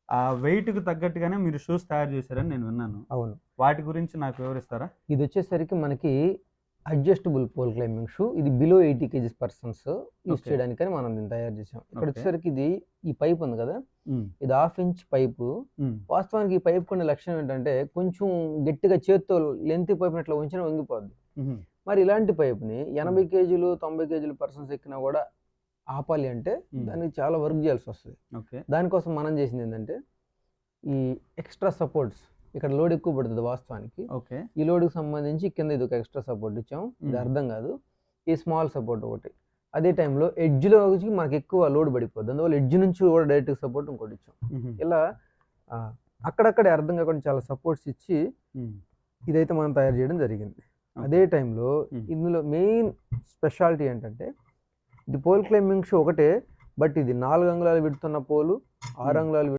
ఆ వెయిట్‌కి తగ్గట్టుగానే మీరు షూస్ తయారు చేశారని నేను విన్నాను. అవును. వాటి గురించి నాకు వివరిస్తారా? ఇదొచ్చేసరికి మనకి అడ్జస్టబుల్ పోల్ క్లైంబింగ్ షూ. ఇది below 80 kgs persons use okay. చేయడానికని మనం దీన్ని తయారు చేసాం. ఓకే. ఇక్కడొచ్చేసరికి ఈ పైప్ ఉంది కదా! హ్మ్. ఇది 1/2 ఇంచ్ పైపు. హ్మ్. వాస్తవానికి ఈ పైప్‌కున్న లక్షణం ఏంటంటే, కొంచెం గట్టిగా చేత్తో లెంతీ పైప్‌ని ఇట్లా ఉంచినా వంగిపోద్ది. హుహు. మరి ఇలాంటి పైప్‌ని 80 హ్మ్. కేజీలు, 90 కేజీలు పర్సన్స్ ఎక్కినా గూడా ఆపాలి అంటే, దానికి చాలా వర్క్ చేయాల్సొస్తది. ఓకే. దానికోసం మనం చేసిందేంటంటే, ఈ ఎక్స్‌ట్రా సపోర్ట్స్ ఇక్కడ లోడ్ ఎక్కువ పడుతది వాస్తవానికి. ఓకే. ఈ లోడ్‌కి సంబంధించి కింద ఇదొక ఎక్స్‌ట్రా సపోర్ట్ ఇచ్చాం. ఇది అర్థం కాదు. ఈ స్మాల్ సపోర్ట్ ఒకటి. అదే టైంలో ఎడ్జ్‌లోకి మనకెక్కువ లోడ్ పడిపోద్ది. అందువల్ల ఎడ్జ్ నుంచి కూడా డైరెక్ట్ సపోర్ట్ ఇంకోటిచ్చాం. హుహు. ఇలా అక్కడక్కడే అర్థం కాకుండా చాలా సపోర్ట్స్ ఇచ్చి ఇదైతే మనం తయారు చేయడం జరిగింది. అదే టైంలో ఇందులో మెయిన్ స్పెషాలిటీ ఏంటంటే, ఇది పోల్ క్లైంబింగ్ షూ ఒకటే. బట్ ఇది 4 అంగుళాలు విడ్త్ ఉన్న పోలు, 6 అంగుళాలు